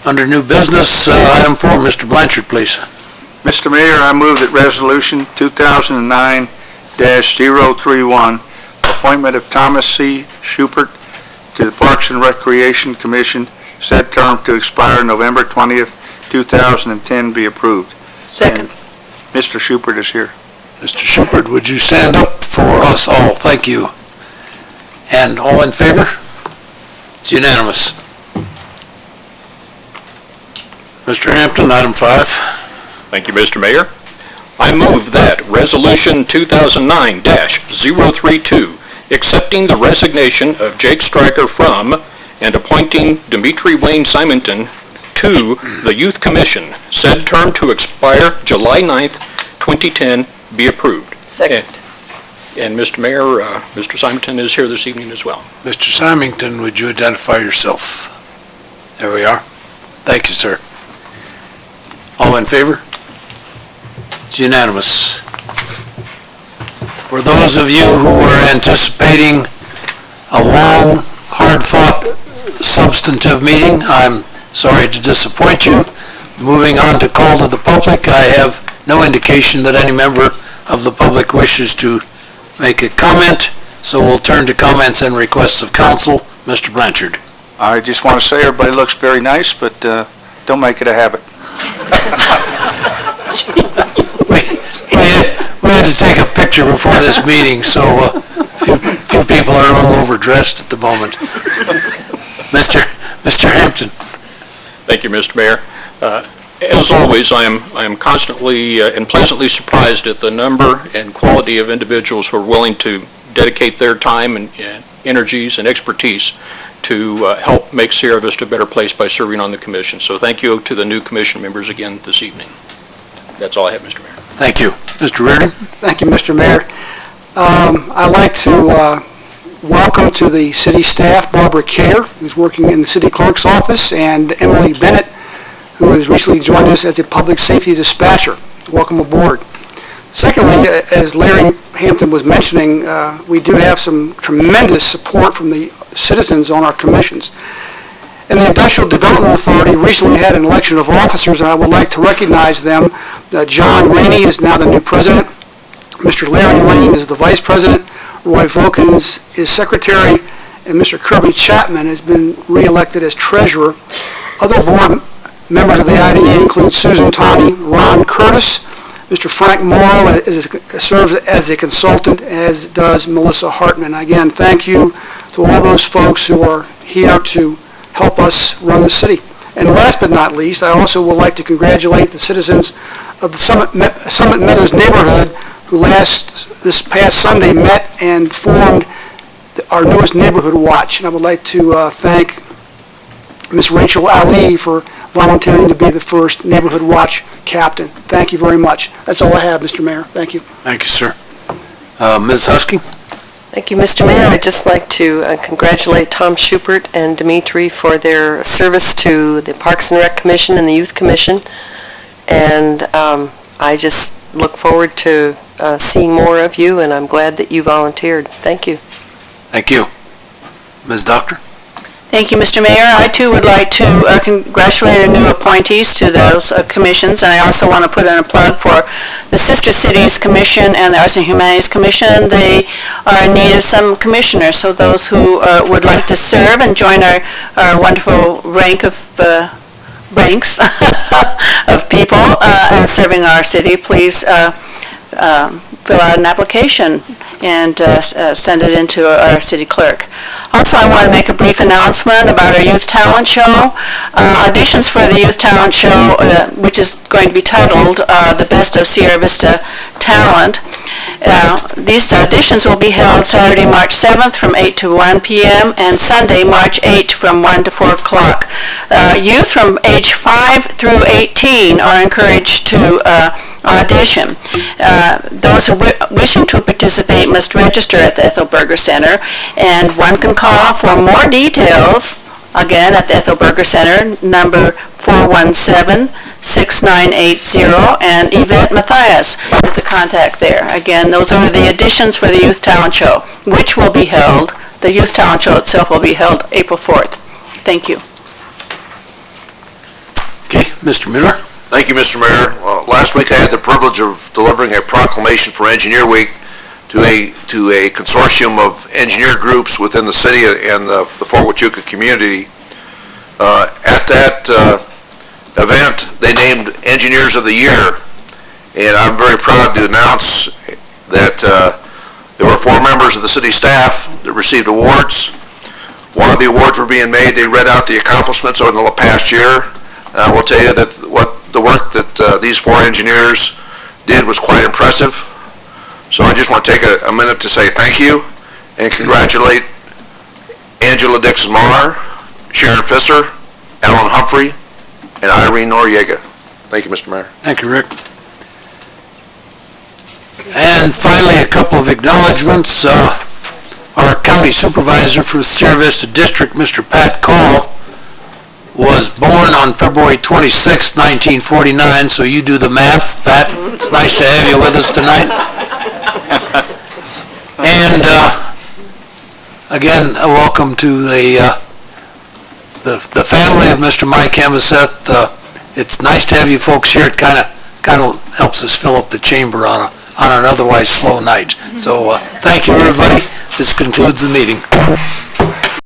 Under new business, item 4, Mr. Blanchard, please. Mr. Mayor, I move that Resolution 2009-031, appointment of Thomas C. Schubert to the Parks and Recreation Commission, said term to expire November 20th, 2010, be approved. Second. And Mr. Schubert is here. Mr. Schubert, would you stand up for us all? Thank you. And all in favor? It's unanimous. Mr. Hampton, item 5. Thank you, Mr. Mayor. I move that Resolution 2009-032, accepting the resignation of Jake Stryker from and appointing Dimitri Wayne Simonton to the Youth Commission, said term to expire July 9th, 2010, be approved. Second. And Mr. Mayor, Mr. Simonton is here this evening as well. Mr. Symington, would you identify yourself? There we are. Thank you, sir. All in favor? It's unanimous. For those of you who were anticipating a long, hard-fought, substantive meeting, I'm sorry to disappoint you. Moving on to call to the public, I have no indication that any member of the public wishes to make a comment, so we'll turn to comments and requests of council. Mr. Blanchard. I just want to say everybody looks very nice, but don't make it a habit. We had to take a picture before this meeting, so a few people are a little overdressed at the moment. Mr. Hampton. Thank you, Mr. Mayor. As always, I am constantly and pleasantly surprised at the number and quality of individuals who are willing to dedicate their time and energies and expertise to help make Sierra Vista a better place by serving on the commission. So thank you to the new commission members again this evening. That's all I have, Mr. Mayor. Thank you. Mr. Reardon. Thank you, Mr. Mayor. I'd like to welcome to the city staff Barbara Kerr, who's working in the city clerk's office, and Emily Bennett, who has recently joined us as a public safety dispatcher. Welcome aboard. Secondly, as Larry Hampton was mentioning, we do have some tremendous support from the citizens on our commissions. And the Industrial Development Authority recently had an election of officers, and I would like to recognize them. John Rainey is now the new president. Mr. Larry Lane is the vice president. Roy Volkins is secretary, and Mr. Kirby Chapman has been re-elected as treasurer. Other board members of the IDA include Susan Tawney, Ron Curtis, Mr. Frank Morrow serves as a consultant, as does Melissa Hartman. Again, thank you to all those folks who are here to help us run the city. And last but not least, I also would like to congratulate the citizens of the Summit Meadows neighborhood who this past Sunday met and formed our newest neighborhood watch. And I would like to thank Ms. Rachel Ali for volunteering to be the first neighborhood watch captain. Thank you very much. That's all I have, Mr. Mayor. Thank you. Thank you, sir. Ms. Husky. Thank you, Mr. Mayor. I'd just like to congratulate Tom Schubert and Dimitri for their service to the Parks and Rec Commission and the Youth Commission. And I just look forward to seeing more of you, and I'm glad that you volunteered. Thank you. Thank you. Ms. Doctor. Thank you, Mr. Mayor. I, too, would like to congratulate our new appointees to those commissions, and I also want to put in a plug for the Sister Cities Commission and the Arts and Humanities Commission. They are in need of some commissioners, so those who would like to serve and join our wonderful ranks of people and serving our city, please fill out an application and send it into our city clerk. Also, I want to make a brief announcement about our Youth Talent Show. Auditions for the Youth Talent Show, which is going to be titled The Best of Sierra Vista Talent. These auditions will be held Saturday, March 7th from 8 to 1 p.m. and Sunday, March 8th from 1 to 4 o'clock. Youth from age 5 through 18 are encouraged to audition. Those who wishing to participate must register at the Ethel Berger Center, and one can call for more details, again, at the Ethel Berger Center, number 417-6980, and Yvette Mathias is the contact there. Again, those are the auditions for the Youth Talent Show, which will be held, the Youth Talent Show itself will be held April 4th. Thank you. Mr. Miller? Thank you, Mr. Mayor. Last week I had the privilege of delivering a proclamation for Engineer Week to a consortium of engineer groups within the city and the Fort Huachuca community. At that event, they named Engineers of the Year, and I'm very proud to announce that there were 4 members of the city staff that received awards. One of the awards were being made. They read out the accomplishments over the past year. And I will tell you that the work that these 4 engineers did was quite impressive. So I just want to take a minute to say thank you and congratulate Angela Dixon-Maher, Sharon Fisser, Alan Humphrey, and Irene Noriega. Thank you, Mr. Mayor. Thank you, Rick. And finally, a couple of acknowledgements. Our county supervisor for Sierra Vista District, Mr. Pat Cole, was born on February 26, 1949, so you do the math, Pat. It's nice to have you with us tonight. And again, a welcome to the family of Mr. Mike Hemeseth. It's nice to have you folks here. It kind of helps us fill up the chamber on an otherwise slow night. So thank you, everybody. This concludes the meeting.